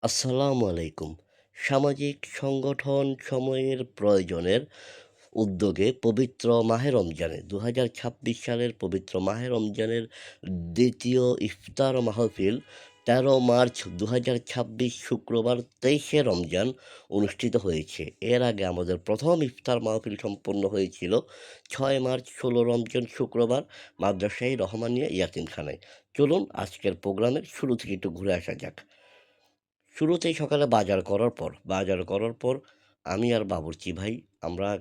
আসসালামু আলাইকুম। সামাজিক সংগঠন সময়ের প্রয়োজনের উদ্যোগে পবিত্র মাহে রমজানে ২০২৬ সালের পবিত্র মাহে রমজানের দ্বিতীয় ইফতার মাহফিল ১৩ মার্চ ২০২৬ শুক্রবার ২৩শে রমজান অনুষ্ঠিত হয়েছে। এর আগে আমাদের প্রথম ইফতার মাহফিল সম্পন্ন হয়েছিল ৬ মার্চ ১৬ রমজান শুক্রবার মাদ্রাসায়ে রহমানিয়া ইয়াতিমখানায়। চলুন আজকের প্রোগ্রামের শুরু থেকে একটু ঘুরে আসা যাক। শুরুতেই সকালে বাজার করার পর আমি আর বাবুর্চি ভাই আমরা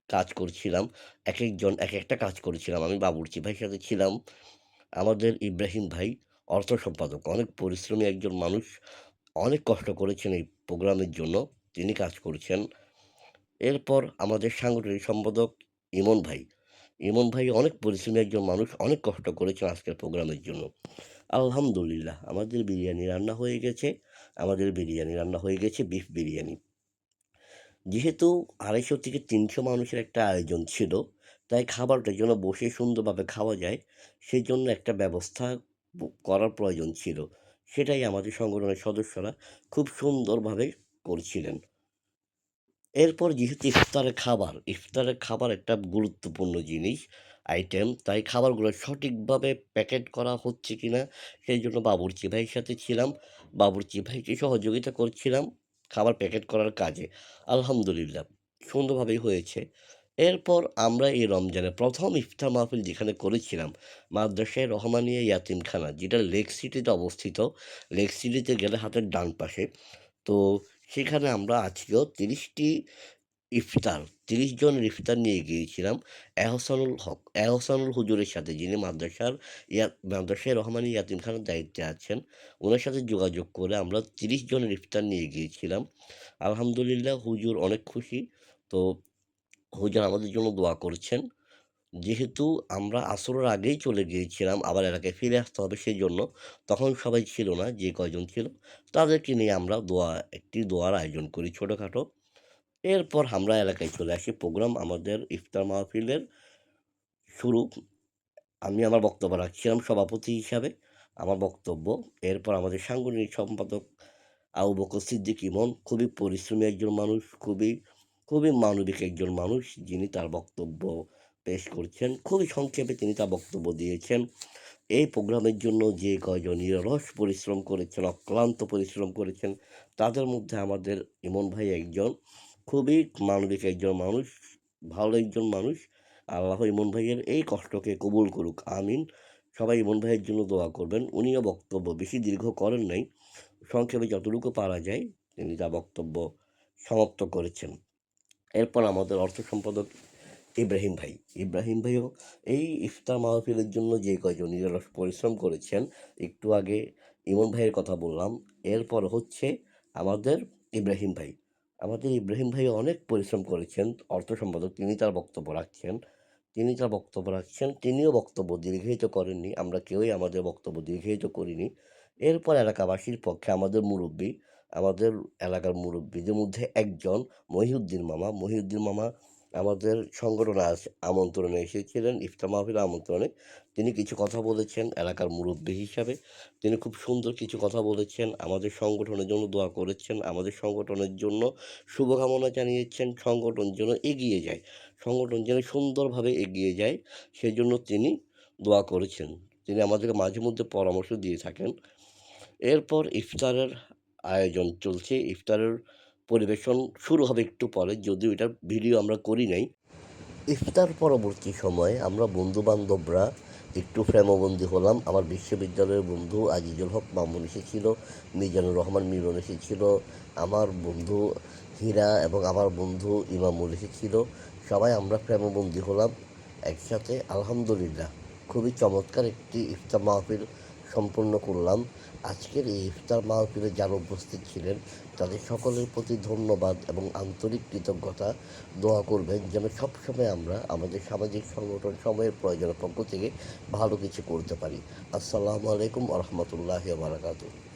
কাজ করছিলাম। একেকজন একেকটা কাজ করেছিলাম। আমি বাবুর্চি ভাইয়ের সাথে ছিলাম। আমাদের ইব্রাহিম ভাই অর্থ সম্পাদক। অনেক পরিশ্রমী একজন মানুষ। অনেক কষ্ট করেছেন এই প্রোগ্রামের জন্য। তিনি কাজ করছেন। এরপর আমাদের সাংগঠনিক সম্পাদক ইমন ভাই। ইমন ভাই অনেক পরিশ্রমী একজন মানুষ। অনেক কষ্ট করেছেন আজকের প্রোগ্রামের জন্য। আলহামদুলিল্লাহ আমাদের বিরিয়ানি রান্না হয়ে গেছে বিফ বিরিয়ানি। যেহেতু ২৫০ থেকে ৩০০ মানুষের একটা আয়োজন ছিল, তাই খাবারটা যেন বসে সুন্দরভাবে খাওয়া যায়, সেজন্য একটা ব্যবস্থা করার প্রয়োজন ছিল। সেটাই আমাদের সংগঠনের সদস্যরা খুব সুন্দরভাবে করছিলেন। এরপর যেহেতু ইফতারের খাবার একটা গুরুত্বপূর্ণ জিনিস, আইটেম, তাই খাবারগুলো সঠিকভাবে প্যাকেট করা হচ্ছে কিনা সেইজন্য বাবুর্চি ভাইয়ের সাথে ছিলাম। বাবুর্চি ভাইকে সহযোগিতা করছিলাম খাবার প্যাকেট করার কাজে। আলহামদুলিল্লাহ সুন্দরভাবেই হয়েছে। এরপর আমরা এই রমজানের ১ম ইফতার মাহফিল যেখানে করেছিলাম, মাদ্রাসায়ে রহমানিয়া ইয়াতিমখানা, যেটা লেক সিটিতে অবস্থিত। লেক সিটিতে গেলে হাতের ডান পাশে। তো সেখানে আমরা আজকেও ৩০ জনের ইফতার নিয়ে গিয়েছিলাম এহসানুল হুজুরের সাথে, যিনি মাদ্রাসায়ে রহমানিয়া ইয়াতিমখানার দায়িত্বে আছেন। উনার সাথে যোগাযোগ করে আমরা ৩০ জনের ইফতার নিয়ে গিয়েছিলাম। আলহামদুলিল্লাহ হুজুর অনেক খুশি। তো হুজুর আমাদের জন্য দোয়া করছেন। যেহেতু আমরা আসরের আগেই চলে গিয়েছিলাম, আবার এলাকায় ফিরে আসতে হবে সেজন্য, তখন সবাই ছিল না, যে কয়জন ছিল তাদেরকে নিয়ে আমরা একটি দোয়ার আয়োজন করি ছোটখাটো। এরপর আমরা এলাকায় চলে আসি। আমাদের ইফতার মাহফিলের শুরু। আমি আমার বক্তব্য রাখছিলাম সভাপতি হিসাবে, আমার বক্তব্য। এরপর আমাদের সাংগঠনিক সম্পাদক আবু বকর সিদ্দিক ইমন, খুবই পরিশ্রমী একজন মানুষ, খুবই মানবিক একজন মানুষ, যিনি তার বক্তব্য পেশ করছেন। খুবই সংক্ষেপে তিনি তার বক্তব্য দিয়েছেন। এই প্রোগ্রামের জন্য যে কয়জন নিরলস পরিশ্রম করেছেন, অক্লান্ত পরিশ্রম করেছেন, তাদের মধ্যে আমাদের ইমন ভাই একজন। খুবই মানবিক একজন মানুষ, ভালো একজন মানুষ। আল্লাহ ইমন ভাইয়ের এই কষ্টকে কবুল করুক, আমিন। সবাই ইমন ভাইয়ের জন্য দোয়া করবেন। উনিও বক্তব্য বেশি দীর্ঘ করেন নাই। সংক্ষেপে যতটুকু পারা যায় তিনি তার বক্তব্য সমাপ্ত করেছেন। এরপর আমাদের অর্থ সম্পাদক ইব্রাহিম ভাই। ইব্রাহিম ভাইও এই ইফতার মাহফিলের জন্য যে কয়জন নিরলস পরিশ্রম করেছেন, একটু আগে ইমন ভাইয়ের কথা বললাম। এরপর হচ্ছে আমাদের ইব্রাহিম ভাই। আমাদের ইব্রাহিম ভাই অনেক পরিশ্রম করেছেন, অর্থ সম্পাদক। তিনিও বক্তব্য দীর্ঘায়িত করেননি। আমরা কেউই আমাদের বক্তব্য দীর্ঘায়িত করিনি। এরপর এলাকাবাসীর পক্ষে আমাদের এলাকার মুরব্বিদের মধ্যে একজন মহিউদ্দিন মামা আমাদের সংগঠনে আমন্ত্রণে এসেছিলেন, ইফতার মাহফিলের আমন্ত্রণে। তিনি কিছু কথা বলেছেন এলাকার মুরব্বি হিসাবে। তিনি খুব সুন্দর কিছু কথা বলেছেন, আমাদের সংগঠনের জন্য দোয়া করেছেন, আমাদের সংগঠনের জন্য শুভকামনা জানিয়েছেন, সংগঠন যেন সুন্দরভাবে এগিয়ে যায়, সেজন্য তিনি দোয়া করেছেন। তিনি আমাদেরকে মাঝে মধ্যে পরামর্শ দিয়ে থাকেন। এরপর ইফতারের আয়োজন চলছে। ইফতারের পরিবেশন শুরু হবে একটু পরে, যদিও এটার ভিডিও আমরা করি নাই। ইফতার পরবর্তী সময়ে আমরা বন্ধু-বান্ধবরা একটু প্রেমবন্দী হলাম। আমার বিশ্ববিদ্যালয়ের বন্ধু আজিজুল হক মামুন এসেছিল, মিজানুর রহমান মিলন এসেছিল, আমার বন্ধু হীরা এবং আমার বন্ধু ইমামুল এসেছিল। সবাই আমরা প্রেমবন্দী হলাম একসাথে। আলহামদুলিল্লাহ খুবই চমৎকার একটি ইফতার মাহফিল সম্পন্ন করলাম। আজকের এই ইফতার মাহফিলে যারা উপস্থিত ছিলেন তাদের সকলের প্রতি ধন্যবাদ এবং আন্তরিক কৃতজ্ঞতা। দোয়া করবেন যেন সবসময় আমরা আমাদের সামাজিক সংগঠন সময়ের প্রয়োজনের পক্ষ থেকে ভালো কিছু করতে পারি। আসসালামু আলাইকুম ওয়া রাহমাতুল্লাহি ওয়া বারাকাতুহু।